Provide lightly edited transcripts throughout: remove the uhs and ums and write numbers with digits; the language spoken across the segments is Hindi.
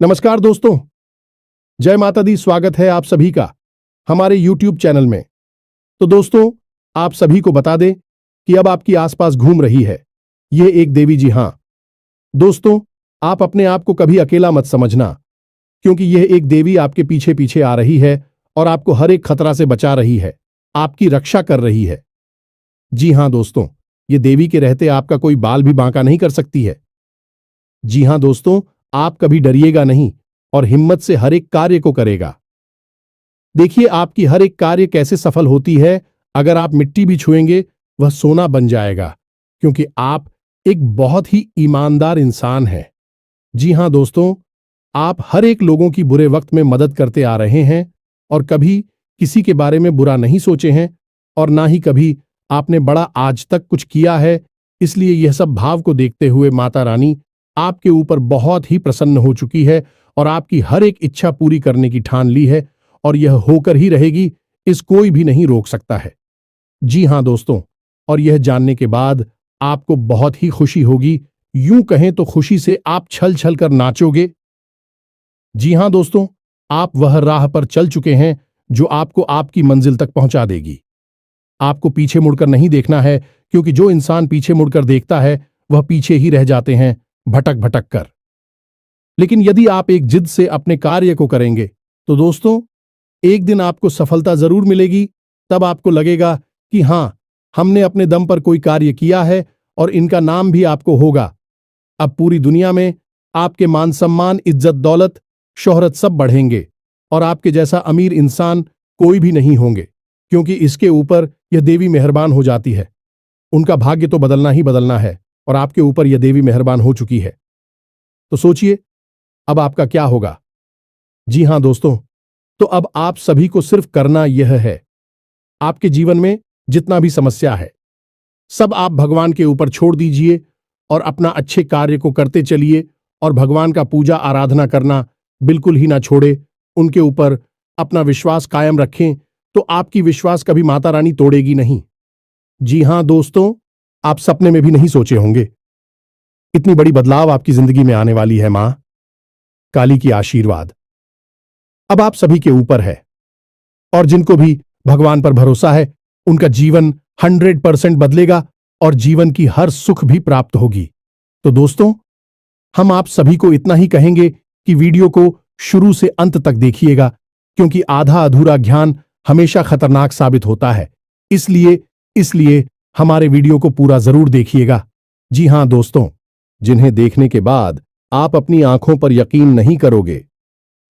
नमस्कार दोस्तों, जय माता दी। स्वागत है आप सभी का हमारे YouTube चैनल में। तो दोस्तों, आप सभी को बता दें कि अब आपकी आसपास घूम रही है ये एक देवी। जी हां दोस्तों, आप अपने आप को कभी अकेला मत समझना, क्योंकि यह एक देवी आपके पीछे पीछे आ रही है और आपको हर एक खतरा से बचा रही है, आपकी रक्षा कर रही है। जी हां दोस्तों, ये देवी के रहते आपका कोई बाल भी बांका नहीं कर सकती है। जी हां दोस्तों, आप कभी डरिएगा नहीं और हिम्मत से हर एक कार्य को करेगा। देखिए आपकी हर एक कार्य कैसे सफल होती है। अगर आप मिट्टी भी छुएंगे वह सोना बन जाएगा, क्योंकि आप एक बहुत ही ईमानदार इंसान हैं। जी हां दोस्तों, आप हर एक लोगों की बुरे वक्त में मदद करते आ रहे हैं और कभी किसी के बारे में बुरा नहीं सोचे हैं और ना ही कभी आपने बड़ा आज तक कुछ किया है। इसलिए यह सब भाव को देखते हुए माता रानी आपके ऊपर बहुत ही प्रसन्न हो चुकी है और आपकी हर एक इच्छा पूरी करने की ठान ली है और यह होकर ही रहेगी। इस कोई भी नहीं रोक सकता है। जी हां दोस्तों, और यह जानने के बाद आपको बहुत ही खुशी होगी। यूं कहें तो खुशी से आप छल छल कर नाचोगे। जी हां दोस्तों, आप वह राह पर चल चुके हैं जो आपको आपकी मंजिल तक पहुंचा देगी। आपको पीछे मुड़कर नहीं देखना है, क्योंकि जो इंसान पीछे मुड़कर देखता है वह पीछे ही रह जाते हैं, भटक भटक कर। लेकिन यदि आप एक जिद से अपने कार्य को करेंगे तो दोस्तों, एक दिन आपको सफलता जरूर मिलेगी। तब आपको लगेगा कि हां, हमने अपने दम पर कोई कार्य किया है और इनका नाम भी आपको होगा। अब पूरी दुनिया में आपके मान सम्मान, इज्जत, दौलत, शोहरत सब बढ़ेंगे और आपके जैसा अमीर इंसान कोई भी नहीं होंगे, क्योंकि इसके ऊपर यह देवी मेहरबान हो जाती है। उनका भाग्य तो बदलना ही बदलना है और आपके ऊपर यह देवी मेहरबान हो चुकी है। तो सोचिए अब आपका क्या होगा। जी हां दोस्तों, तो अब आप सभी को सिर्फ करना यह है, आपके जीवन में जितना भी समस्या है सब आप भगवान के ऊपर छोड़ दीजिए और अपना अच्छे कार्य को करते चलिए और भगवान का पूजा आराधना करना बिल्कुल ही ना छोड़े। उनके ऊपर अपना विश्वास कायम रखें तो आपकी विश्वास कभी माता रानी तोड़ेगी नहीं। जी हां दोस्तों, आप सपने में भी नहीं सोचे होंगे इतनी बड़ी बदलाव आपकी जिंदगी में आने वाली है। मां काली की आशीर्वाद अब आप सभी के ऊपर है और जिनको भी भगवान पर भरोसा है उनका जीवन 100% बदलेगा और जीवन की हर सुख भी प्राप्त होगी। तो दोस्तों, हम आप सभी को इतना ही कहेंगे कि वीडियो को शुरू से अंत तक देखिएगा, क्योंकि आधा अधूरा ज्ञान हमेशा खतरनाक साबित होता है। इसलिए हमारे वीडियो को पूरा जरूर देखिएगा। जी हां दोस्तों, जिन्हें देखने के बाद आप अपनी आंखों पर यकीन नहीं करोगे,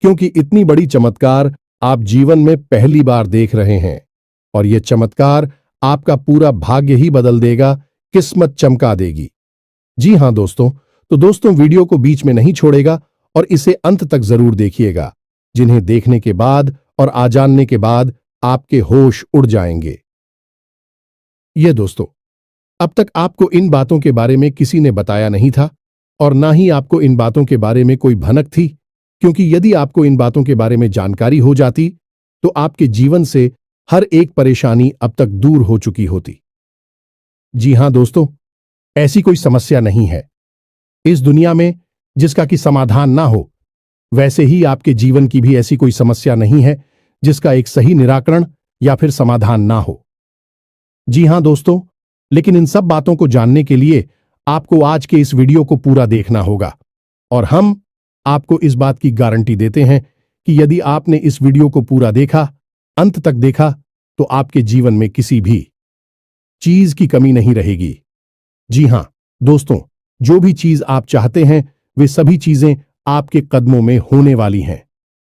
क्योंकि इतनी बड़ी चमत्कार आप जीवन में पहली बार देख रहे हैं और यह चमत्कार आपका पूरा भाग्य ही बदल देगा, किस्मत चमका देगी। जी हां दोस्तों, तो दोस्तों वीडियो को बीच में नहीं छोड़ेगा और इसे अंत तक जरूर देखिएगा, जिन्हें देखने के बाद और आ जानने के बाद आपके होश उड़ जाएंगे। ये दोस्तों, अब तक आपको इन बातों के बारे में किसी ने बताया नहीं था और ना ही आपको इन बातों के बारे में कोई भनक थी, क्योंकि यदि आपको इन बातों के बारे में जानकारी हो जाती तो आपके जीवन से हर एक परेशानी अब तक दूर हो चुकी होती। जी हां दोस्तों, ऐसी कोई समस्या नहीं है इस दुनिया में जिसका कि समाधान ना हो। वैसे ही आपके जीवन की भी ऐसी कोई समस्या नहीं है जिसका एक सही निराकरण या फिर समाधान ना हो। जी हां दोस्तों, लेकिन इन सब बातों को जानने के लिए आपको आज के इस वीडियो को पूरा देखना होगा और हम आपको इस बात की गारंटी देते हैं कि यदि आपने इस वीडियो को पूरा देखा, अंत तक देखा, तो आपके जीवन में किसी भी चीज की कमी नहीं रहेगी। जी हां दोस्तों, जो भी चीज आप चाहते हैं वे सभी चीजें आपके कदमों में होने वाली हैं।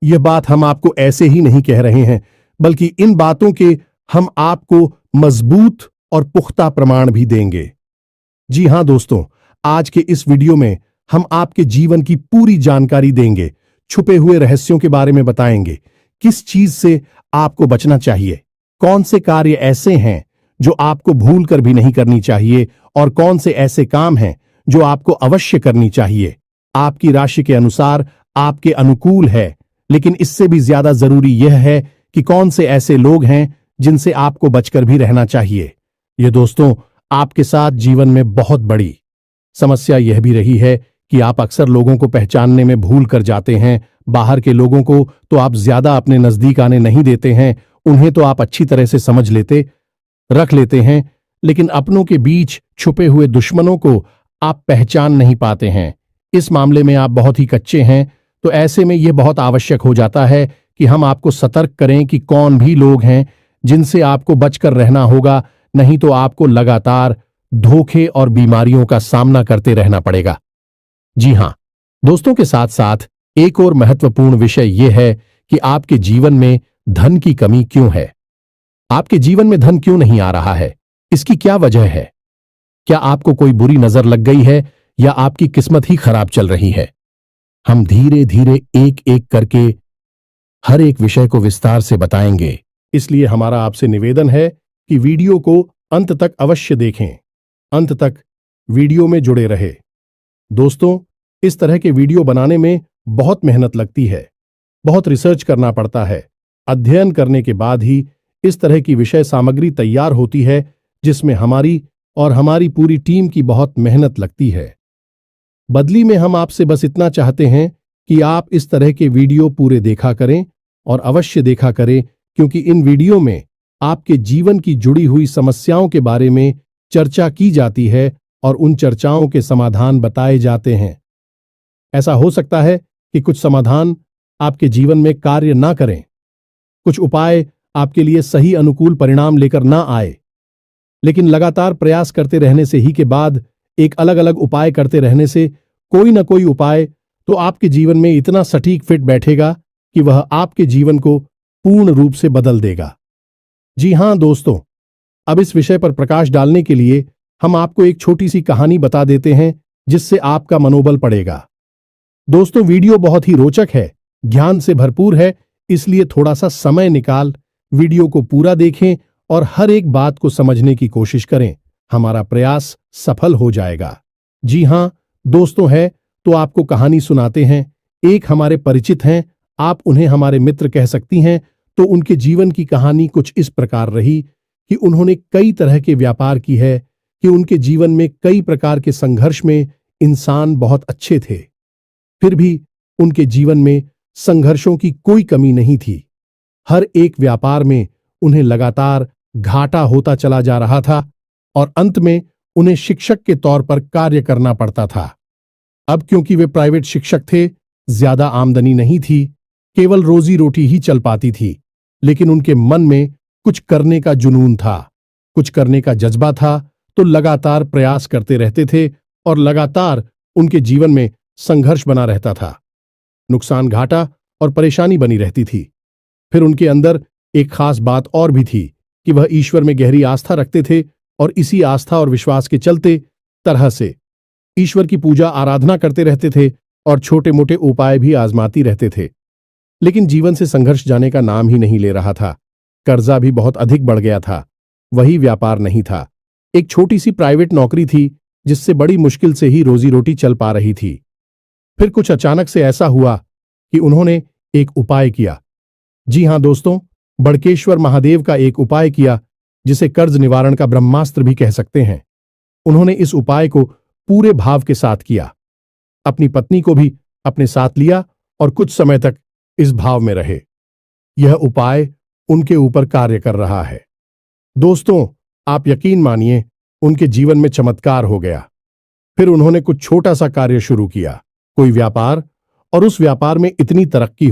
यह बात हम आपको ऐसे ही नहीं कह रहे हैं, बल्कि इन बातों के हम आपको मजबूत और पुख्ता प्रमाण भी देंगे। जी हां दोस्तों, आज के इस वीडियो में हम आपके जीवन की पूरी जानकारी देंगे, छुपे हुए रहस्यों के बारे में बताएंगे, किस चीज से आपको बचना चाहिए, कौन से कार्य ऐसे हैं जो आपको भूल कर भी नहीं करनी चाहिए और कौन से ऐसे काम हैं जो आपको अवश्य करनी चाहिए। आपकी राशि के अनुसार आपके अनुकूल है, लेकिन इससे भी ज्यादा जरूरी यह है कि कौन से ऐसे लोग हैं जिनसे आपको बचकर भी रहना चाहिए। ये दोस्तों, आपके साथ जीवन में बहुत बड़ी समस्या यह भी रही है कि आप अक्सर लोगों को पहचानने में भूल कर जाते हैं। बाहर के लोगों को तो आप ज्यादा अपने नजदीक आने नहीं देते हैं, उन्हें तो आप अच्छी तरह से समझ रख लेते हैं, लेकिन अपनों के बीच छुपे हुए दुश्मनों को आप पहचान नहीं पाते हैं। इस मामले में आप बहुत ही कच्चे हैं, तो ऐसे में यह बहुत आवश्यक हो जाता है कि हम आपको सतर्क करें कि कौन भी लोग हैं जिनसे आपको बचकर रहना होगा, नहीं तो आपको लगातार धोखे और बीमारियों का सामना करते रहना पड़ेगा। जी हां दोस्तों, के साथ साथ एक और महत्वपूर्ण विषय यह है कि आपके जीवन में धन की कमी क्यों है। आपके जीवन में धन क्यों नहीं आ रहा है, इसकी क्या वजह है? क्या आपको कोई बुरी नजर लग गई है या आपकी किस्मत ही खराब चल रही है? हम धीरे धीरे एक एक करके हर एक विषय को विस्तार से बताएंगे, इसलिए हमारा आपसे निवेदन है कि वीडियो को अंत तक अवश्य देखें, अंत तक वीडियो में जुड़े रहे। दोस्तों, इस तरह के वीडियो बनाने में बहुत मेहनत लगती है, बहुत रिसर्च करना पड़ता है। अध्ययन करने के बाद ही इस तरह की विषय सामग्री तैयार होती है, जिसमें हमारी पूरी टीम की बहुत मेहनत लगती है। बदली में हम आपसे बस इतना चाहते हैं कि आप इस तरह के वीडियो पूरे देखा करें, और अवश्य देखा करें, क्योंकि इन वीडियो में आपके जीवन की जुड़ी हुई समस्याओं के बारे में चर्चा की जाती है और उन चर्चाओं के समाधान बताए जाते हैं। ऐसा हो सकता है कि कुछ समाधान आपके जीवन में कार्य ना करें, कुछ उपाय आपके लिए सही अनुकूल परिणाम लेकर ना आए, लेकिन लगातार प्रयास करते रहने से ही के बाद एक अलग अलग उपाय करते रहने से कोई ना कोई उपाय तो आपके जीवन में इतना सटीक फिट बैठेगा कि वह आपके जीवन को पूर्ण रूप से बदल देगा। जी हां दोस्तों, अब इस विषय पर प्रकाश डालने के लिए हम आपको एक छोटी सी कहानी बता देते हैं, जिससे आपका मनोबल बढ़ेगा। दोस्तों, वीडियो बहुत ही रोचक है, ज्ञान से भरपूर है, इसलिए थोड़ा सा समय निकाल वीडियो को पूरा देखें और हर एक बात को समझने की कोशिश करें। हमारा प्रयास सफल हो जाएगा। जी हां दोस्तों, है तो आपको कहानी सुनाते हैं। एक हमारे परिचित हैं, आप उन्हें हमारे मित्र कह सकती हैं। तो उनके जीवन की कहानी कुछ इस प्रकार रही कि उन्होंने कई तरह के व्यापार की है, कि उनके जीवन में कई प्रकार के संघर्ष में इंसान बहुत अच्छे थे, फिर भी उनके जीवन में संघर्षों की कोई कमी नहीं थी। हर एक व्यापार में उन्हें लगातार घाटा होता चला जा रहा था और अंत में उन्हें शिक्षक के तौर पर कार्य करना पड़ता था। अब क्योंकि वे प्राइवेट शिक्षक थे, ज्यादा आमदनी नहीं थी, केवल रोजी रोटी ही चल पाती थी, लेकिन उनके मन में कुछ करने का जुनून था, कुछ करने का जज्बा था, तो लगातार प्रयास करते रहते थे और लगातार उनके जीवन में संघर्ष बना रहता था। नुकसान, घाटा और परेशानी बनी रहती थी। फिर उनके अंदर एक खास बात और भी थी कि वह ईश्वर में गहरी आस्था रखते थे और इसी आस्था और विश्वास के चलते तरह से ईश्वर की पूजा आराधना करते रहते थे और छोटे मोटे उपाय भी आजमाती रहते थे। लेकिन जीवन से संघर्ष जाने का नाम ही नहीं ले रहा था। कर्जा भी बहुत अधिक बढ़ गया था। वही व्यापार नहीं था, एक छोटी सी प्राइवेट नौकरी थी, जिससे बड़ी मुश्किल से ही रोजी रोटी चल पा रही थी। फिर कुछ अचानक से ऐसा हुआ कि उन्होंने एक उपाय किया। जी हां दोस्तों, बड़केश्वर महादेव का एक उपाय किया, जिसे कर्ज निवारण का ब्रह्मास्त्र भी कह सकते हैं। उन्होंने इस उपाय को पूरे भाव के साथ किया, अपनी पत्नी को भी अपने साथ लिया और कुछ समय तक इस भाव में रहे। यह उपाय उनके ऊपर कार्य कर रहा है। दोस्तों, आप यकीन मानिए, उनके जीवन में चमत्कार हो गया। फिर उन्होंने कुछ छोटा सा कार्य शुरू किया, कोई व्यापार, और उस व्यापार में इतनी तरक्की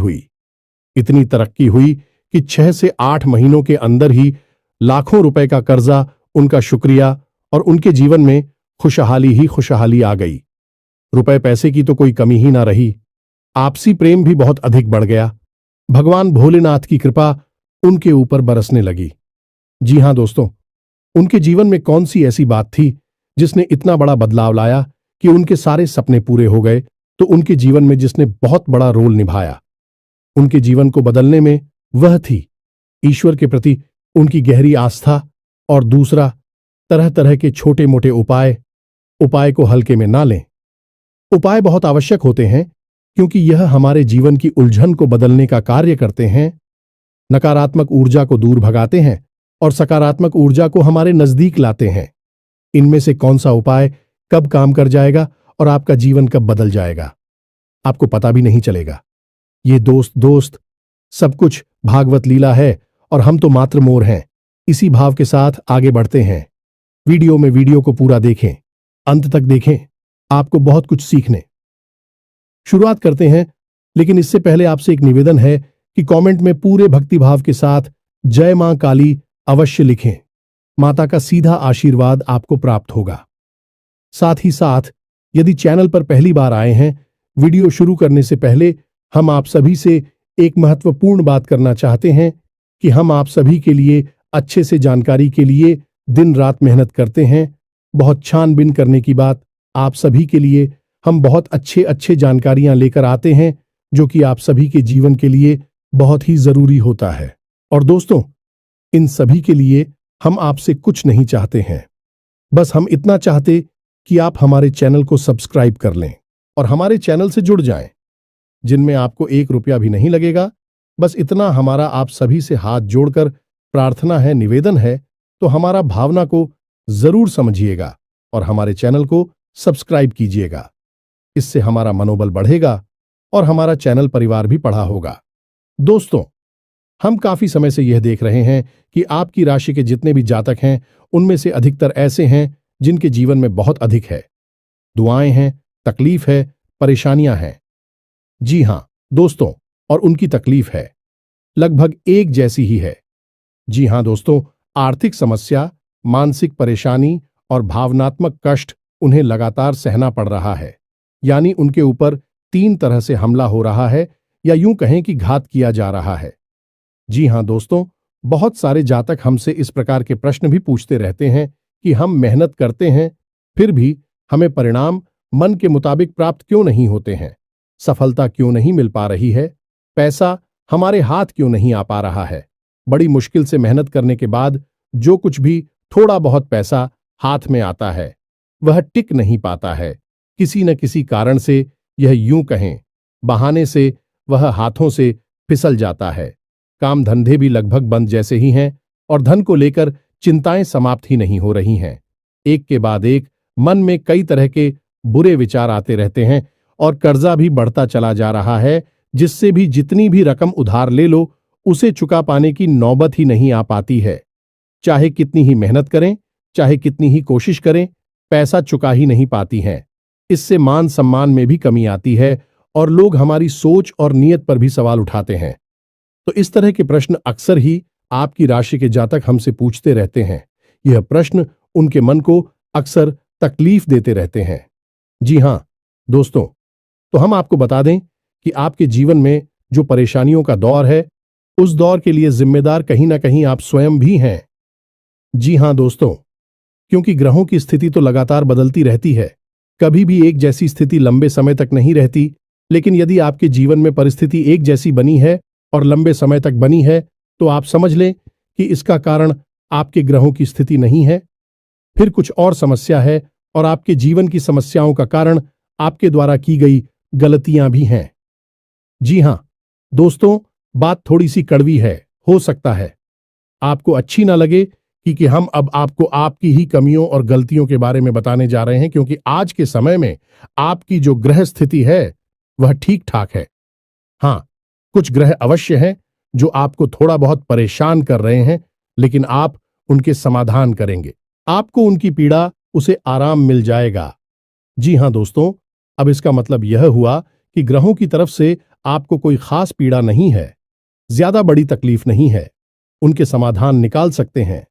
हुई कि 6 से 8 महीनों के अंदर ही लाखों रुपए का कर्जा, उनका शुक्रिया और उनके जीवन में खुशहाली ही खुशहाली आ गई। रुपए पैसे की तो कोई कमी ही ना रही। आपसी प्रेम भी बहुत अधिक बढ़ गया। भगवान भोलेनाथ की कृपा उनके ऊपर बरसने लगी। जी हां दोस्तों, उनके जीवन में कौन सी ऐसी बात थी जिसने इतना बड़ा बदलाव लाया कि उनके सारे सपने पूरे हो गए? तो उनके जीवन में जिसने बहुत बड़ा रोल निभाया उनके जीवन को बदलने में, वह थी ईश्वर के प्रति उनकी गहरी आस्था, और दूसरा तरह तरह के छोटे मोटे उपाय को हल्के में ना लें। उपाय बहुत आवश्यक होते हैं, क्योंकि यह हमारे जीवन की उलझन को बदलने का कार्य करते हैं, नकारात्मक ऊर्जा को दूर भगाते हैं और सकारात्मक ऊर्जा को हमारे नजदीक लाते हैं। इनमें से कौन सा उपाय कब काम कर जाएगा और आपका जीवन कब बदल जाएगा आपको पता भी नहीं चलेगा। ये दोस्त सब कुछ भागवत लीला है और हम तो मात्र मोर हैं। इसी भाव के साथ आगे बढ़ते हैं। वीडियो को पूरा देखें, अंत तक देखें, आपको बहुत कुछ सीखने शुरुआत करते हैं। लेकिन इससे पहले आपसे एक निवेदन है कि कमेंट में पूरे भक्तिभाव के साथ जय मां काली अवश्य लिखें। माता का सीधा आशीर्वाद आपको प्राप्त होगा। साथ ही साथ यदि चैनल पर पहली बार आए हैं, वीडियो शुरू करने से पहले हम आप सभी से एक महत्वपूर्ण बात करना चाहते हैं कि हम आप सभी के लिए अच्छे से जानकारी के लिए दिन रात मेहनत करते हैं। बहुत छानबीन करने की बात आप सभी के लिए हम बहुत अच्छे जानकारियां लेकर आते हैं जो कि आप सभी के जीवन के लिए बहुत ही जरूरी होता है। और दोस्तों, इन सभी के लिए हम आपसे कुछ नहीं चाहते हैं, बस हम इतना चाहते कि आप हमारे चैनल को सब्सक्राइब कर लें और हमारे चैनल से जुड़ जाएं, जिनमें आपको 1 रुपया भी नहीं लगेगा। बस इतना हमारा आप सभी से हाथ जोड़कर प्रार्थना है, निवेदन है, तो हमारा भावना को जरूर समझिएगा और हमारे चैनल को सब्सक्राइब कीजिएगा। इससे हमारा मनोबल बढ़ेगा और हमारा चैनल परिवार भी बढ़ा होगा। दोस्तों, हम काफी समय से यह देख रहे हैं कि आपकी राशि के जितने भी जातक हैं, उनमें से अधिकतर ऐसे हैं जिनके जीवन में बहुत अधिक है, दुआएं हैं, तकलीफ है, परेशानियां हैं। जी हां दोस्तों, और उनकी तकलीफ है लगभग एक जैसी ही है। जी हां दोस्तों, आर्थिक समस्या, मानसिक परेशानी और भावनात्मक कष्ट उन्हें लगातार सहना पड़ रहा है। यानी उनके ऊपर 3 तरह से हमला हो रहा है, या यूं कहें कि घात किया जा रहा है। जी हां दोस्तों, बहुत सारे जातक हमसे इस प्रकार के प्रश्न भी पूछते रहते हैं कि हम मेहनत करते हैं, फिर भी हमें परिणाम मन के मुताबिक प्राप्त क्यों नहीं होते हैं, सफलता क्यों नहीं मिल पा रही है, पैसा हमारे हाथ क्यों नहीं आ पा रहा है। बड़ी मुश्किल से मेहनत करने के बाद जो कुछ भी थोड़ा बहुत पैसा हाथ में आता है, वह टिक नहीं पाता है। किसी न किसी कारण से, यह यूं कहें बहाने से, वह हाथों से फिसल जाता है। काम धंधे भी लगभग बंद जैसे ही हैं और धन को लेकर चिंताएं समाप्त ही नहीं हो रही हैं। एक के बाद एक मन में कई तरह के बुरे विचार आते रहते हैं और कर्जा भी बढ़ता चला जा रहा है, जिससे भी जितनी भी रकम उधार ले लो, उसे चुका पाने की नौबत ही नहीं आ पाती है। चाहे कितनी ही मेहनत करें, चाहे कितनी ही कोशिश करें, पैसा चुका ही नहीं पाती हैं। इससे मान सम्मान में भी कमी आती है और लोग हमारी सोच और नीयत पर भी सवाल उठाते हैं। तो इस तरह के प्रश्न अक्सर ही आपकी राशि के जातक हमसे पूछते रहते हैं। यह प्रश्न उनके मन को अक्सर तकलीफ देते रहते हैं। जी हां दोस्तों, तो हम आपको बता दें कि आपके जीवन में जो परेशानियों का दौर है, उस दौर के लिए जिम्मेदार कहीं ना कहीं आप स्वयं भी हैं। जी हां दोस्तों, क्योंकि ग्रहों की स्थिति तो लगातार बदलती रहती है, कभी भी एक जैसी स्थिति लंबे समय तक नहीं रहती। लेकिन यदि आपके जीवन में परिस्थिति एक जैसी बनी है और लंबे समय तक बनी है, तो आप समझ लें कि इसका कारण आपके ग्रहों की स्थिति नहीं है, फिर कुछ और समस्या है, और आपके जीवन की समस्याओं का कारण आपके द्वारा की गई गलतियां भी हैं। जी हां दोस्तों, बात थोड़ी सी कड़वी है, हो सकता है आपको अच्छी ना लगे कि हम अब आपको आपकी ही कमियों और गलतियों के बारे में बताने जा रहे हैं, क्योंकि आज के समय में आपकी जो ग्रह स्थिति है वह ठीक ठाक है। हां, कुछ ग्रह अवश्य हैं जो आपको थोड़ा बहुत परेशान कर रहे हैं, लेकिन आप उनके समाधान करेंगे, आपको उनकी पीड़ा, उसे आराम मिल जाएगा। जी हां दोस्तों, अब इसका मतलब यह हुआ कि ग्रहों की तरफ से आपको कोई खास पीड़ा नहीं है, ज्यादा बड़ी तकलीफ नहीं है, उनके समाधान निकाल सकते हैं।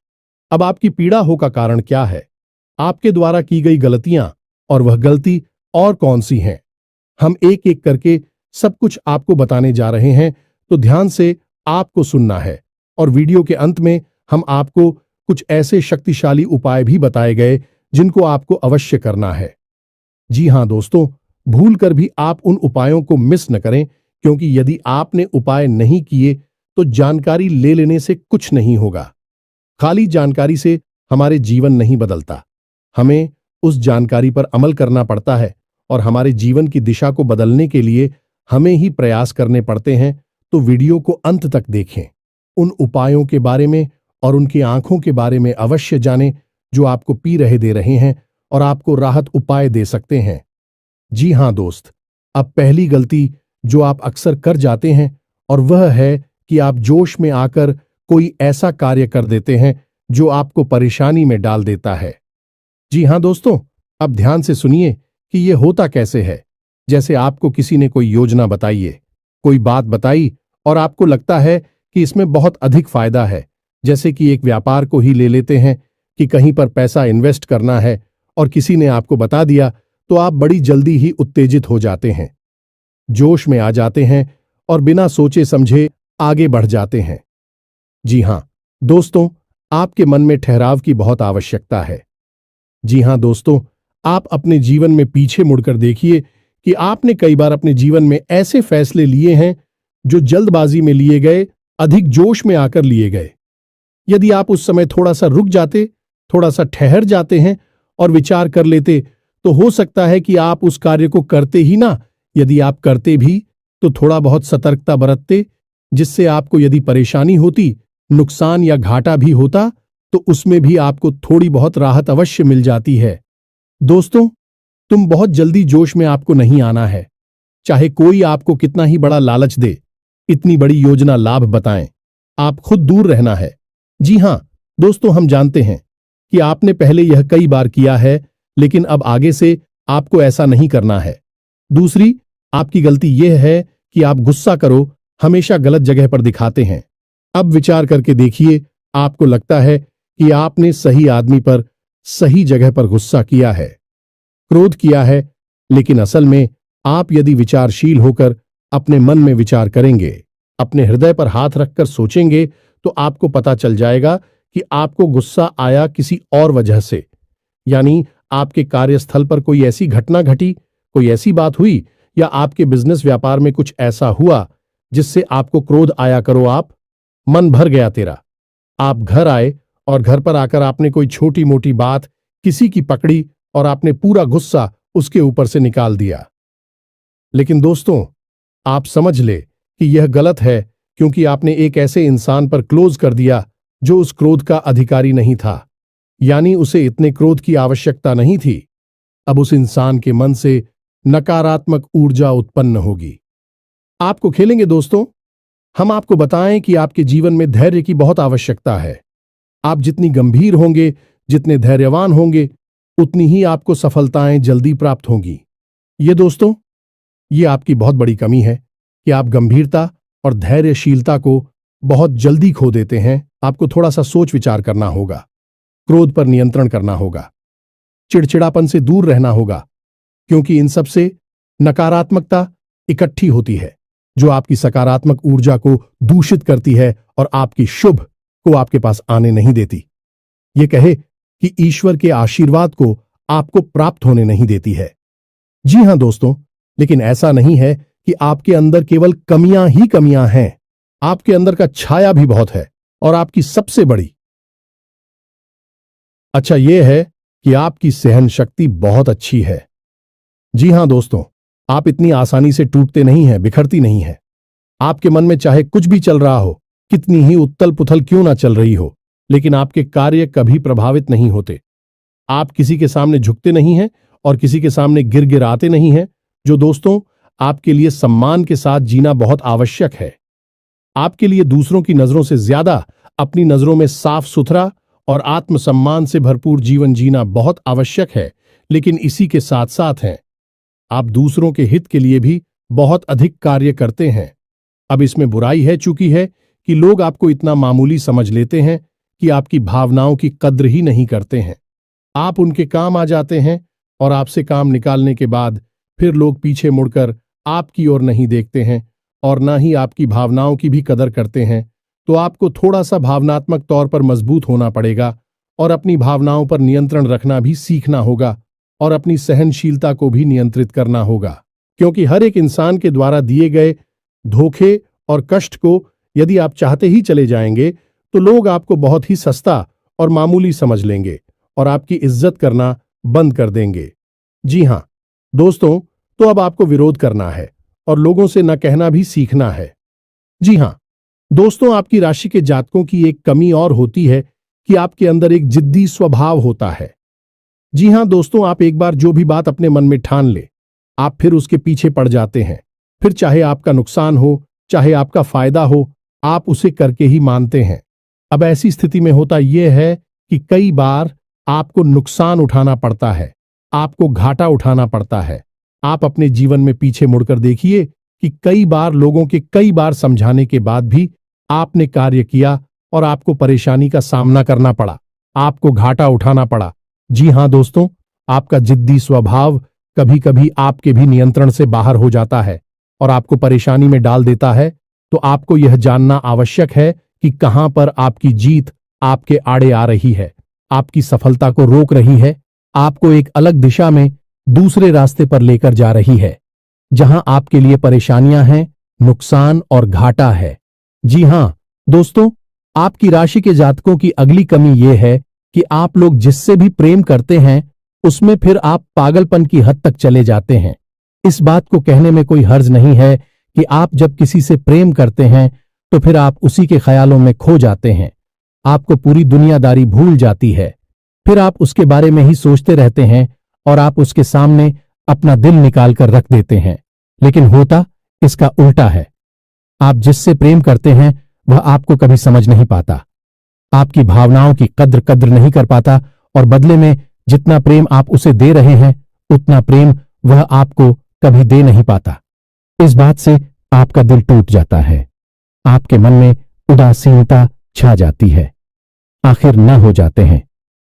अब आपकी पीड़ा हो का कारण क्या है, आपके द्वारा की गई गलतियां, और वह गलती और कौन सी हैं, हम एक एक करके सब कुछ आपको बताने जा रहे हैं। तो ध्यान से आपको सुनना है, और वीडियो के अंत में हम आपको कुछ ऐसे शक्तिशाली उपाय भी बताए गए जिनको आपको अवश्य करना है। जी हां दोस्तों, भूल कर भी आप उन उपायों को मिस न करें, क्योंकि यदि आपने उपाय नहीं किए तो जानकारी ले लेने से कुछ नहीं होगा। खाली जानकारी से हमारे जीवन नहीं बदलता, हमें उस जानकारी पर अमल करना पड़ता है, और हमारे जीवन की दिशा को बदलने के लिए हमें ही प्रयास करने पड़ते हैं। तो वीडियो को अंत तक देखें, उन उपायों के बारे में और उनकी आंखों के बारे में अवश्य जानें जो आपको पी रहे दे रहे हैं और आपको राहत उपाय दे सकते हैं। जी हां दोस्त, अब पहली गलती जो आप अक्सर कर जाते हैं और वह है कि आप जोश में आकर कोई ऐसा कार्य कर देते हैं जो आपको परेशानी में डाल देता है। जी हां दोस्तों, अब ध्यान से सुनिए कि यह होता कैसे है। जैसे आपको किसी ने कोई योजना बताई है, कोई बात बताई और आपको लगता है कि इसमें बहुत अधिक फायदा है। जैसे कि एक व्यापार को ही ले लेते हैं कि कहीं पर पैसा इन्वेस्ट करना है और किसी ने आपको बता दिया तो आप बड़ी जल्दी ही उत्तेजित हो जाते हैं, जोश में आ जाते हैं और बिना सोचे समझे आगे बढ़ जाते हैं। जी हां दोस्तों, आपके मन में ठहराव की बहुत आवश्यकता है। जी हां दोस्तों, आप अपने जीवन में पीछे मुड़कर देखिए कि आपने कई बार अपने जीवन में ऐसे फैसले लिए हैं जो जल्दबाजी में लिए गए, अधिक जोश में आकर लिए गए। यदि आप उस समय थोड़ा सा रुक जाते, थोड़ा सा ठहर जाते हैं और विचार कर लेते, तो हो सकता है कि आप उस कार्य को करते ही ना, यदि आप करते भी तो थोड़ा बहुत सतर्कता बरतते, जिससे आपको यदि परेशानी होती, नुकसान या घाटा भी होता, तो उसमें भी आपको थोड़ी बहुत राहत अवश्य मिल जाती है। दोस्तों, तुम बहुत जल्दी जोश में आपको नहीं आना है। चाहे कोई आपको कितना ही बड़ा लालच दे, इतनी बड़ी योजना लाभ बताएं, आप खुद दूर रहना है। जी हां दोस्तों, हम जानते हैं कि आपने पहले यह कई बार किया है, लेकिन अब आगे से आपको ऐसा नहीं करना है। दूसरी, आपकी गलती यह है कि आप गुस्सा करो हमेशा गलत जगह पर दिखाते हैं। अब विचार करके देखिए, आपको लगता है कि आपने सही आदमी पर सही जगह पर गुस्सा किया है, क्रोध किया है, लेकिन असल में आप यदि विचारशील होकर अपने मन में विचार करेंगे, अपने हृदय पर हाथ रखकर सोचेंगे, तो आपको पता चल जाएगा कि आपको गुस्सा आया किसी और वजह से। यानी आपके कार्यस्थल पर कोई ऐसी घटना घटी, कोई ऐसी बात हुई, या आपके बिजनेस व्यापार में कुछ ऐसा हुआ जिससे आपको क्रोध आया। करो आप, मन भर गया तेरा। आप घर आए और घर पर आकर आपने कोई छोटी मोटी बात किसी की पकड़ी और आपने पूरा गुस्सा उसके ऊपर से निकाल दिया। लेकिन दोस्तों, आप समझ ले कि यह गलत है, क्योंकि आपने एक ऐसे इंसान पर क्लोज कर दिया जो उस क्रोध का अधिकारी नहीं था। यानी उसे इतने क्रोध की आवश्यकता नहीं थी। अब उस इंसान के मन से नकारात्मक ऊर्जा उत्पन्न होगी। आपको खेलेंगे दोस्तों। हम आपको बताएं कि आपके जीवन में धैर्य की बहुत आवश्यकता है। आप जितनी गंभीर होंगे, जितने धैर्यवान होंगे, उतनी ही आपको सफलताएं जल्दी प्राप्त होंगी। ये दोस्तों, ये आपकी बहुत बड़ी कमी है कि आप गंभीरता और धैर्यशीलता को बहुत जल्दी खो देते हैं। आपको थोड़ा सा सोच विचार करना होगा, क्रोध पर नियंत्रण करना होगा, चिड़चिड़ापन से दूर रहना होगा, क्योंकि इन सब से नकारात्मकता इकट्ठी होती है जो आपकी सकारात्मक ऊर्जा को दूषित करती है और आपकी शुभ को आपके पास आने नहीं देती। ये कहे कि ईश्वर के आशीर्वाद को आपको प्राप्त होने नहीं देती है। जी हां दोस्तों, लेकिन ऐसा नहीं है कि आपके अंदर केवल कमियां ही कमियां हैं। आपके अंदर का छाया भी बहुत है, और आपकी सबसे बड़ी अच्छा यह है कि आपकी सहन शक्ति बहुत अच्छी है। जी हां दोस्तों, आप इतनी आसानी से टूटते नहीं हैं, बिखरती नहीं है। आपके मन में चाहे कुछ भी चल रहा हो, कितनी ही उत्तल पुथल क्यों ना चल रही हो, लेकिन आपके कार्य कभी प्रभावित नहीं होते। आप किसी के सामने झुकते नहीं हैं और किसी के सामने गिड़गिड़ाते नहीं हैं, जो दोस्तों आपके लिए सम्मान के साथ जीना बहुत आवश्यक है। आपके लिए दूसरों की नजरों से ज्यादा अपनी नजरों में साफ सुथरा और आत्मसम्मान से भरपूर जीवन जीना बहुत आवश्यक है। लेकिन इसी के साथ साथ हैं, आप दूसरों के हित के लिए भी बहुत अधिक कार्य करते हैं। अब इसमें बुराई है चूंकि है कि लोग आपको इतना मामूली समझ लेते हैं कि आपकी भावनाओं की कद्र ही नहीं करते हैं। आप उनके काम आ जाते हैं और आपसे काम निकालने के बाद फिर लोग पीछे मुड़कर आपकी ओर नहीं देखते हैं और ना ही आपकी भावनाओं की भी कदर करते हैं। तो आपको थोड़ा सा भावनात्मक तौर पर मजबूत होना पड़ेगा और अपनी भावनाओं पर नियंत्रण रखना भी सीखना होगा और अपनी सहनशीलता को भी नियंत्रित करना होगा, क्योंकि हर एक इंसान के द्वारा दिए गए धोखे और कष्ट को यदि आप चाहते ही चले जाएंगे तो लोग आपको बहुत ही सस्ता और मामूली समझ लेंगे और आपकी इज्जत करना बंद कर देंगे। जी हां दोस्तों, तो अब आपको विरोध करना है और लोगों से न कहना भी सीखना है। जी हां दोस्तों, आपकी राशि के जातकों की एक कमी और होती है कि आपके अंदर एक जिद्दी स्वभाव होता है। जी हां दोस्तों, आप एक बार जो भी बात अपने मन में ठान ले, आप फिर उसके पीछे पड़ जाते हैं। फिर चाहे आपका नुकसान हो, चाहे आपका फायदा हो, आप उसे करके ही मानते हैं। अब ऐसी स्थिति में होता यह है कि कई बार आपको नुकसान उठाना पड़ता है, आपको घाटा उठाना पड़ता है। आप अपने जीवन में पीछे मुड़कर देखिए कि कई बार लोगों के कई बार समझाने के बाद भी आपने कार्य किया और आपको परेशानी का सामना करना पड़ा, आपको घाटा उठाना पड़ा। जी हां दोस्तों, आपका जिद्दी स्वभाव कभी कभी आपके भी नियंत्रण से बाहर हो जाता है और आपको परेशानी में डाल देता है। तो आपको यह जानना आवश्यक है कि कहां पर आपकी जीत आपके आड़े आ रही है, आपकी सफलता को रोक रही है, आपको एक अलग दिशा में दूसरे रास्ते पर लेकर जा रही है, जहां आपके लिए परेशानियां हैं, नुकसान और घाटा है। जी हां दोस्तों, आपकी राशि के जातकों की अगली कमी यह है कि आप लोग जिससे भी प्रेम करते हैं उसमें फिर आप पागलपन की हद तक चले जाते हैं। इस बात को कहने में कोई हर्ज नहीं है कि आप जब किसी से प्रेम करते हैं तो फिर आप उसी के ख्यालों में खो जाते हैं, आपको पूरी दुनियादारी भूल जाती है, फिर आप उसके बारे में ही सोचते रहते हैं और आप उसके सामने अपना दिल निकाल कर रख देते हैं। लेकिन होता इसका उल्टा है। आप जिससे प्रेम करते हैं वह आपको कभी समझ नहीं पाता, आपकी भावनाओं की कद्र नहीं कर पाता और बदले में जितना प्रेम आप उसे दे रहे हैं उतना प्रेम वह आपको कभी दे नहीं पाता। इस बात से आपका दिल टूट जाता है, आपके मन में उदासीनता छा जाती है, आखिर न हो जाते हैं।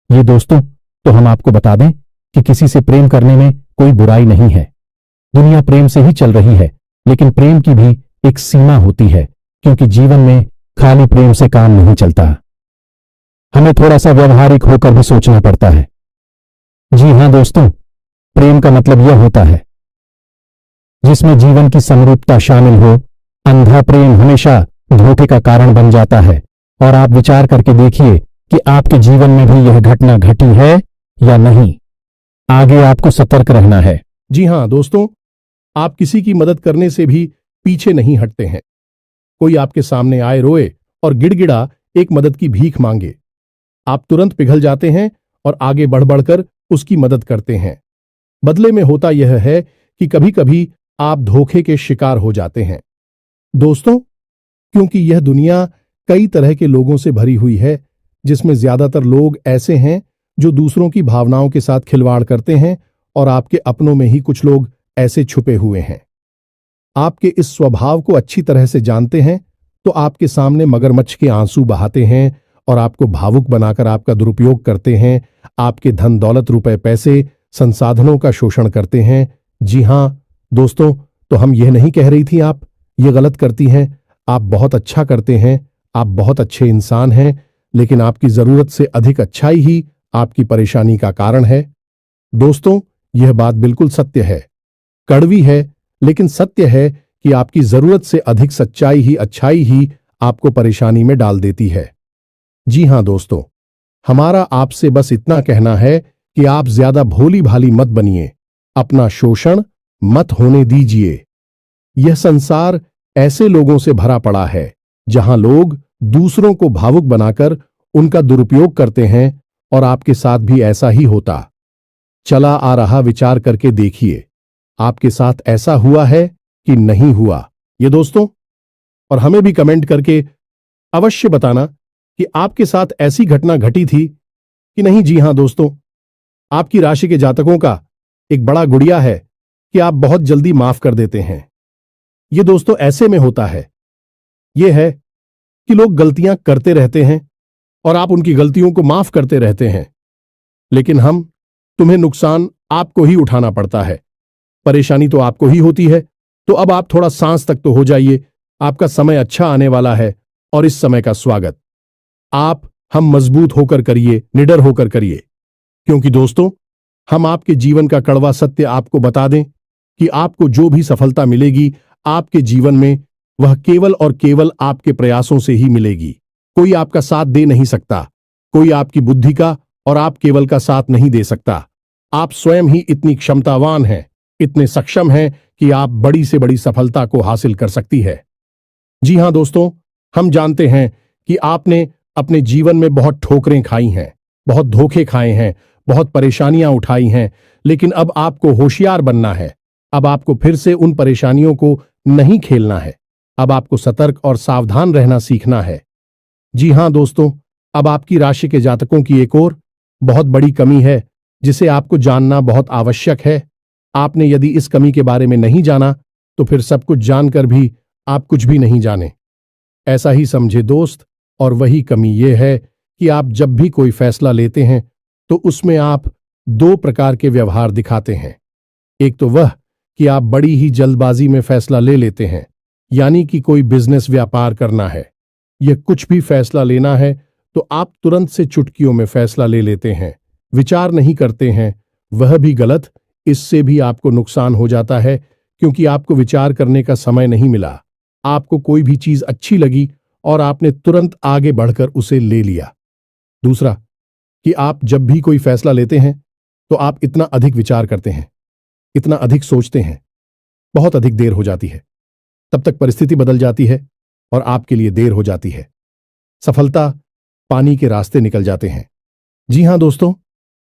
ये दोस्तों, तो हम आपको बता दें कि किसी से प्रेम करने में कोई बुराई नहीं है। दुनिया प्रेम से ही चल रही है, लेकिन प्रेम की भी एक सीमा होती है, क्योंकि जीवन में खाली प्रेम से काम नहीं चलता। हमें थोड़ा सा व्यवहारिक होकर भी सोचना पड़ता है। जी हां दोस्तों, प्रेम का मतलब यह होता है जिसमें जीवन की समरूपता शामिल हो। अंधा प्रेम हमेशा धोखे का कारण बन जाता है और आप विचार करके देखिए कि आपके जीवन में भी यह घटना घटी है या नहीं। आगे आपको सतर्क रहना है। जी हां दोस्तों, आप किसी की मदद करने से भी पीछे नहीं हटते हैं। कोई आपके सामने आए, रोए और गिड़गिड़ा एक मदद की भीख मांगे, आप तुरंत पिघल जाते हैं और आगे बढ़ बढ़कर उसकी मदद करते हैं। बदले में होता यह है कि कभी कभी आप धोखे के शिकार हो जाते हैं। दोस्तों, क्योंकि यह दुनिया कई तरह के लोगों से भरी हुई है, जिसमें ज्यादातर लोग ऐसे हैं जो दूसरों की भावनाओं के साथ खिलवाड़ करते हैं और आपके अपनों में ही कुछ लोग ऐसे छुपे हुए हैं। आपके इस स्वभाव को अच्छी तरह से जानते हैं तो आपके सामने मगरमच्छ के आंसू बहाते हैं और आपको भावुक बनाकर आपका दुरुपयोग करते हैं, आपके धन दौलत, रुपए पैसे, संसाधनों का शोषण करते हैं। जी हां दोस्तों, तो हम यह नहीं कह रही थी आप ये गलत करती हैं, आप बहुत अच्छा करते हैं, आप बहुत अच्छे इंसान हैं, लेकिन आपकी जरूरत से अधिक अच्छाई ही आपकी परेशानी का कारण है। दोस्तों, यह बात बिल्कुल सत्य है, कड़वी है, लेकिन सत्य है कि आपकी जरूरत से अधिक सच्चाई ही, अच्छाई ही आपको परेशानी में डाल देती है। जी हां दोस्तों, हमारा आपसे बस इतना कहना है कि आप ज्यादा भोली भाली मत बनिए, अपना शोषण मत होने दीजिए। यह संसार ऐसे लोगों से भरा पड़ा है जहां लोग दूसरों को भावुक बनाकर उनका दुरुपयोग करते हैं और आपके साथ भी ऐसा ही होता चला आ रहा। विचार करके देखिए, आपके साथ ऐसा हुआ है कि नहीं हुआ ये दोस्तों, और हमें भी कमेंट करके अवश्य बताना कि आपके साथ ऐसी घटना घटी थी कि नहीं। जी हां दोस्तों, आपकी राशि के जातकों का एक बड़ा गुड़िया है कि आप बहुत जल्दी माफ कर देते हैं। ये दोस्तों ऐसे में होता है, यह है कि लोग गलतियां करते रहते हैं और आप उनकी गलतियों को माफ करते रहते हैं, लेकिन तुम्हें नुकसान आपको ही उठाना पड़ता है, परेशानी तो आपको ही होती है। तो अब आप थोड़ा सांस तक तो हो जाइए, आपका समय अच्छा आने वाला है और इस समय का स्वागत हम मजबूत होकर करिए, निडर होकर करिए, क्योंकि दोस्तों हम आपके जीवन का कड़वा सत्य आपको बता दें कि आपको जो भी सफलता मिलेगी आपके जीवन में, वह केवल और केवल आपके प्रयासों से ही मिलेगी। कोई आपका साथ दे नहीं सकता, कोई आपकी बुद्धि का और आप केवल का साथ नहीं दे सकता। आप स्वयं ही इतनी क्षमतावान हैं, इतने सक्षम हैं कि आप बड़ी से बड़ी सफलता को हासिल कर सकती है। जी हां दोस्तों, हम जानते हैं कि आपने अपने जीवन में बहुत ठोकरें खाई हैं, बहुत धोखे खाए हैं, बहुत परेशानियां उठाई हैं, लेकिन अब आपको होशियार बनना है। अब आपको फिर से उन परेशानियों को नहीं खेलना है। अब आपको सतर्क और सावधान रहना सीखना है। जी हां दोस्तों, अब आपकी राशि के जातकों की एक और बहुत बड़ी कमी है जिसे आपको जानना बहुत आवश्यक है। आपने यदि इस कमी के बारे में नहीं जाना तो फिर सब कुछ जानकर भी आप कुछ भी नहीं जाने, ऐसा ही समझे दोस्त। और वही कमी यह है कि आप जब भी कोई फैसला लेते हैं तो उसमें आप दो प्रकार के व्यवहार दिखाते हैं। एक तो वह कि आप बड़ी ही जल्दबाजी में फैसला ले लेते हैं, यानी कि कोई बिजनेस व्यापार करना है या कुछ भी फैसला लेना है तो आप तुरंत से चुटकियों में फैसला ले लेते हैं, विचार नहीं करते हैं। वह भी गलत, इससे भी आपको नुकसान हो जाता है क्योंकि आपको विचार करने का समय नहीं मिला। आपको कोई भी चीज अच्छी लगी और आपने तुरंत आगे बढ़कर उसे ले लिया। दूसरा कि आप जब भी कोई फैसला लेते हैं तो आप इतना अधिक विचार करते हैं, इतना अधिक सोचते हैं, बहुत अधिक देर हो जाती है। तब तक परिस्थिति बदल जाती है और आपके लिए देर हो जाती है। सफलता पानी के रास्ते निकल जाते हैं। जी हां दोस्तों,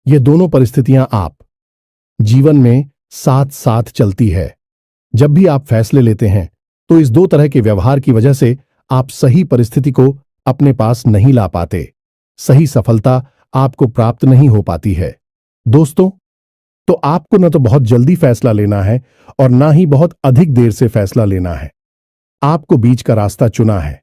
ये दोनों परिस्थितियां आप जीवन में साथ साथ चलती है। जब भी आप फैसले लेते हैं तो इस दो तरह के व्यवहार की वजह से आप सही परिस्थिति को अपने पास नहीं ला पाते, सही सफलता आपको प्राप्त नहीं हो पाती है। दोस्तों, तो आपको न तो बहुत जल्दी फैसला लेना है और ना ही बहुत अधिक देर से फैसला लेना है। आपको बीच का रास्ता चुना है,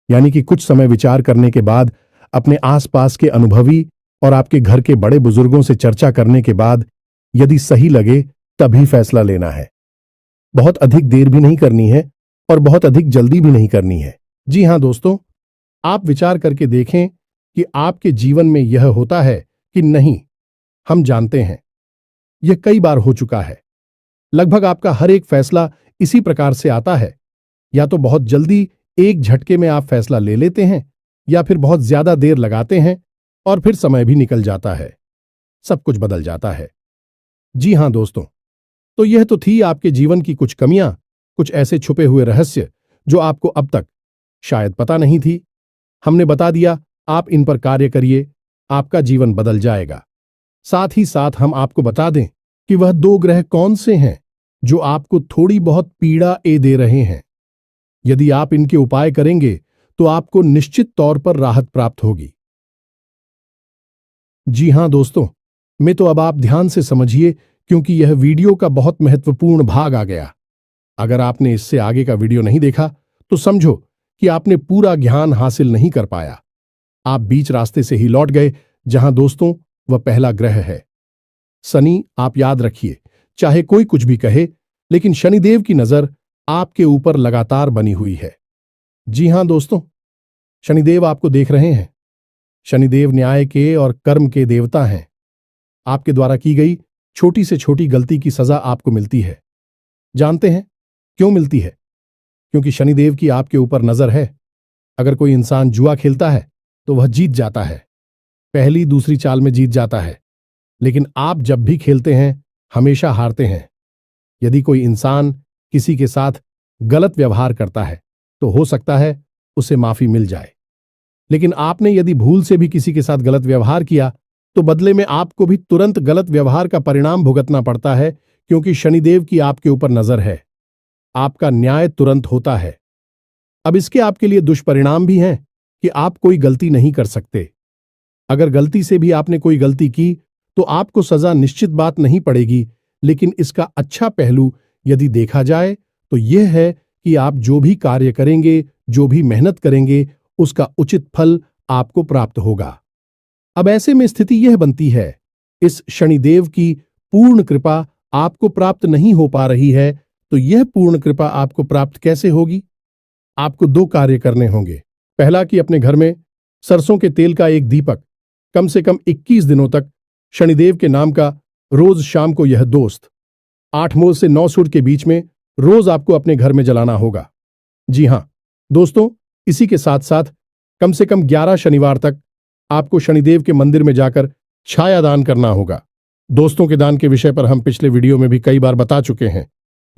यानी कि कुछ समय विचार करने के बाद अपने आसपास के अनुभवी और आपके घर के बड़े बुजुर्गों से चर्चा करने के बाद यदि सही लगे तभी फैसला लेना है। बहुत अधिक देर भी नहीं करनी है और बहुत अधिक जल्दी भी नहीं करनी है। जी हां दोस्तों, आप विचार करके देखें कि आपके जीवन में यह होता है कि नहीं। हम जानते हैं यह कई बार हो चुका है। लगभग आपका हर एक फैसला इसी प्रकार से आता है, या तो बहुत जल्दी एक झटके में आप फैसला ले लेते हैं या फिर बहुत ज्यादा देर लगाते हैं और फिर समय भी निकल जाता है, सब कुछ बदल जाता है। जी हां दोस्तों, तो यह तो थी आपके जीवन की कुछ कमियां, कुछ ऐसे छुपे हुए रहस्य जो आपको अब तक शायद पता नहीं थी। हमने बता दिया, आप इन पर कार्य करिए, आपका जीवन बदल जाएगा। साथ ही साथ हम आपको बता दें कि वह दो ग्रह कौन से हैं जो आपको थोड़ी बहुत पीड़ा दे रहे हैं। यदि आप इनके उपाय करेंगे तो आपको निश्चित तौर पर राहत प्राप्त होगी। जी हां दोस्तों, मैं तो अब आप ध्यान से समझिए क्योंकि यह वीडियो का बहुत महत्वपूर्ण भाग आ गया। अगर आपने इससे आगे का वीडियो नहीं देखा तो समझो कि आपने पूरा ज्ञान हासिल नहीं कर पाया। आप बीच रास्ते से ही लौट गए। जहां दोस्तों वह पहला ग्रह है शनि। आप याद रखिए, चाहे कोई कुछ भी कहे, लेकिन शनिदेव की नजर आपके ऊपर लगातार बनी हुई है। जी हां दोस्तों, शनिदेव आपको देख रहे हैं। शनिदेव न्याय के और कर्म के देवता हैं। आपके द्वारा की गई छोटी से छोटी गलती की सजा आपको मिलती है। जानते हैं क्यों मिलती है? क्योंकि शनिदेव की आपके ऊपर नजर है। अगर कोई इंसान जुआ खेलता है तो वह जीत जाता है, पहली दूसरी चाल में जीत जाता है, लेकिन आप जब भी खेलते हैं हमेशा हारते हैं। यदि कोई इंसान किसी के साथ गलत व्यवहार करता है तो हो सकता है उसे माफी मिल जाए, लेकिन आपने यदि भूल से भी किसी के साथ गलत व्यवहार किया तो बदले में आपको भी तुरंत गलत व्यवहार का परिणाम भुगतना पड़ता है, क्योंकि शनिदेव की आपके ऊपर नजर है। आपका न्याय तुरंत होता है। अब इसके आपके लिए दुष्परिणाम भी हैं कि आप कोई गलती नहीं कर सकते। अगर गलती से भी आपने कोई गलती की तो आपको सजा निश्चित बात नहीं पड़ेगी, लेकिन इसका अच्छा पहलू यदि देखा जाए तो यह है कि आप जो भी कार्य करेंगे, जो भी मेहनत करेंगे, उसका उचित फल आपको प्राप्त होगा। अब ऐसे में स्थिति यह बनती है, इस शनिदेव की पूर्ण कृपा आपको प्राप्त नहीं हो पा रही है, तो यह पूर्ण कृपा आपको प्राप्त कैसे होगी? आपको दो कार्य करने होंगे। पहला कि अपने घर में सरसों के तेल का एक दीपक कम से कम 21 दिनों तक शनिदेव के नाम का रोज शाम को यह दोस्त 8 मोल से 9 सूर्य के बीच में रोज आपको अपने घर में जलाना होगा। जी हां दोस्तों, इसी के साथ साथ कम से कम 11 शनिवार तक आपको शनिदेव के मंदिर में जाकर छाया दान करना होगा। दोस्तों के दान के विषय पर हम पिछले वीडियो में भी कई बार बता चुके हैं।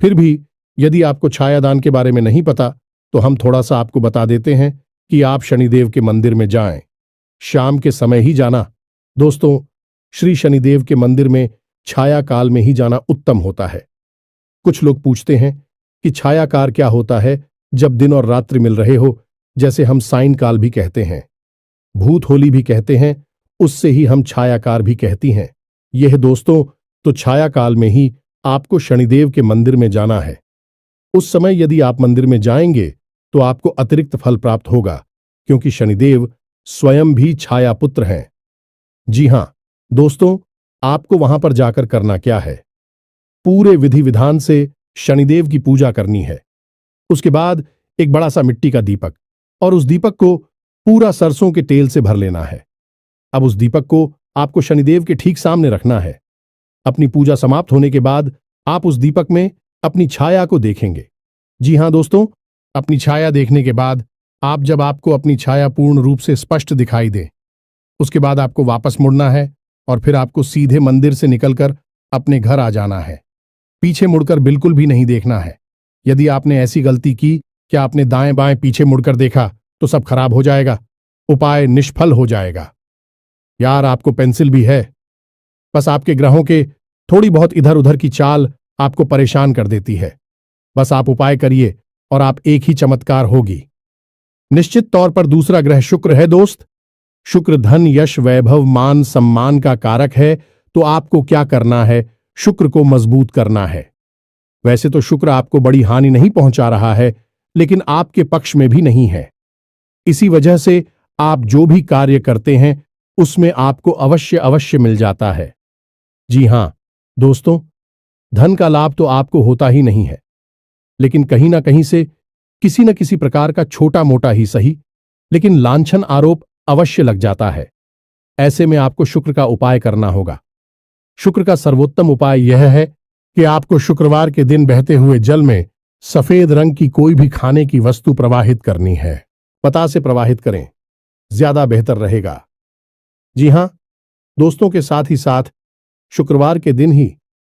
फिर भी यदि आपको छाया दान के बारे में नहीं पता तो हम थोड़ा सा आपको बता देते हैं कि आप शनिदेव के मंदिर में जाएं। शाम के समय ही जाना। दोस्तों, श्री शनिदेव के मंदिर में छाया काल में ही जाना उत्तम होता है। कुछ लोग पूछते हैं कि छायाकार क्या होता है जब दिन और रात्रि मिल रहे हो, जैसे हम साइन काल भी कहते हैं, भूत होली भी कहते हैं, उससे ही हम छायाकार भी कहती हैं। यह दोस्तों, तो छाया काल में ही आपको शनिदेव के मंदिर में जाना है। उस समय यदि आप मंदिर में जाएंगे तो आपको अतिरिक्त फल प्राप्त होगा, क्योंकि शनिदेव स्वयं भी छाया पुत्र हैं। जी हां दोस्तों, आपको वहां पर जाकर करना क्या है, पूरे विधि विधान से शनिदेव की पूजा करनी है। उसके बाद एक बड़ा सा मिट्टी का दीपक, और उस दीपक को पूरा सरसों के तेल से भर लेना है। अब उस दीपक को आपको शनिदेव के ठीक सामने रखना है। अपनी पूजा समाप्त होने के बाद आप उस दीपक में अपनी छाया को देखेंगे। जी हां दोस्तों, अपनी छाया देखने के बाद जब आपको अपनी छाया पूर्ण रूप से स्पष्ट दिखाई दे, उसके बाद आपको वापस मुड़ना है और फिर आपको सीधे मंदिर से निकलकर अपने घर आ जाना है। पीछे मुड़कर बिल्कुल भी नहीं देखना है। यदि आपने ऐसी गलती की कि आपने दाएं बाएं पीछे मुड़कर देखा तो सब खराब हो जाएगा, उपाय निष्फल हो जाएगा। यार, आपको पेंसिल भी है, बस आपके ग्रहों के थोड़ी बहुत इधर उधर की चाल आपको परेशान कर देती है। बस आप उपाय करिए और आप एक ही चमत्कार होगी। निश्चित तौर पर दूसरा ग्रह शुक्र है दोस्त। शुक्र धन, यश, वैभव, मान सम्मान का कारक है। तो आपको क्या करना है, शुक्र को मजबूत करना है। वैसे तो शुक्र आपको बड़ी हानि नहीं पहुंचा रहा है, लेकिन आपके पक्ष में भी नहीं है। इसी वजह से आप जो भी कार्य करते हैं उसमें आपको अवश्य अवश्य मिल जाता है। जी हां दोस्तों, धन का लाभ तो आपको होता ही नहीं है, लेकिन कहीं ना कहीं से किसी न किसी प्रकार का छोटा मोटा ही सही, लेकिन लांछन आरोप अवश्य लग जाता है। ऐसे में आपको शुक्र का उपाय करना होगा। शुक्र का सर्वोत्तम उपाय यह है कि आपको शुक्रवार के दिन बहते हुए जल में सफेद रंग की कोई भी खाने की वस्तु प्रवाहित करनी है। पता से प्रवाहित करें, ज्यादा बेहतर रहेगा। जी हां दोस्तों, के साथ ही साथ शुक्रवार के दिन ही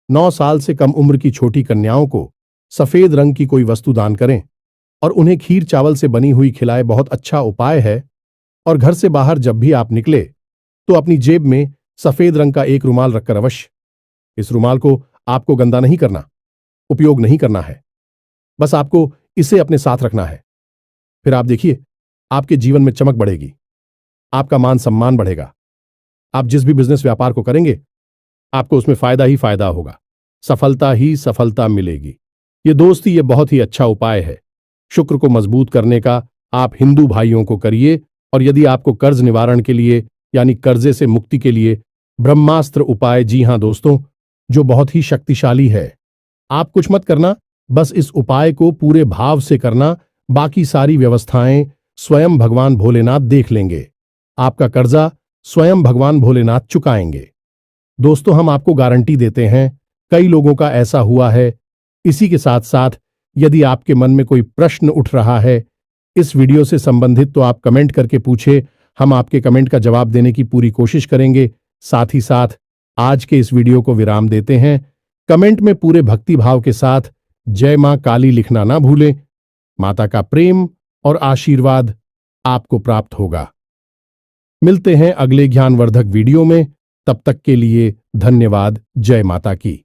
9 साल से कम उम्र की छोटी कन्याओं को सफेद रंग की कोई वस्तु दान करें और उन्हें खीर चावल से बनी हुई खिलाए। बहुत अच्छा उपाय है। और घर से बाहर जब भी आप निकले तो अपनी जेब में सफेद रंग का एक रुमाल रखकर अवश्य, इस रुमाल को आपको गंदा नहीं करना, उपयोग नहीं करना है, बस आपको इसे अपने साथ रखना है। फिर आप देखिए, आपके जीवन में चमक बढ़ेगी, आपका मान सम्मान बढ़ेगा। आप जिस भी बिजनेस व्यापार को करेंगे आपको उसमें फायदा ही फायदा होगा, सफलता ही सफलता मिलेगी। ये दोस्ती, ये बहुत ही अच्छा उपाय है शुक्र को मजबूत करने का। आप हिंदू भाइयों को करिए। और यदि आपको कर्ज निवारण के लिए, यानी कर्जे से मुक्ति के लिए, ब्रह्मास्त्र उपाय, जी हां दोस्तों, जो बहुत ही शक्तिशाली है। आप कुछ मत करना, बस इस उपाय को पूरे भाव से करना। बाकी सारी व्यवस्थाएं स्वयं भगवान भोलेनाथ देख लेंगे। आपका कर्जा स्वयं भगवान भोलेनाथ चुकाएंगे। दोस्तों, हम आपको गारंटी देते हैं, कई लोगों का ऐसा हुआ है। इसी के साथ साथ यदि आपके मन में कोई प्रश्न उठ रहा है इस वीडियो से संबंधित, तो आप कमेंट करके पूछे। हम आपके कमेंट का जवाब देने की पूरी कोशिश करेंगे। साथ ही साथ आज के इस वीडियो को विराम देते हैं। कमेंट में पूरे भक्ति भाव के साथ जय मां काली लिखना ना भूलें। माता का प्रेम और आशीर्वाद आपको प्राप्त होगा। मिलते हैं अगले ज्ञानवर्धक वीडियो में। तब तक के लिए धन्यवाद। जय माता की।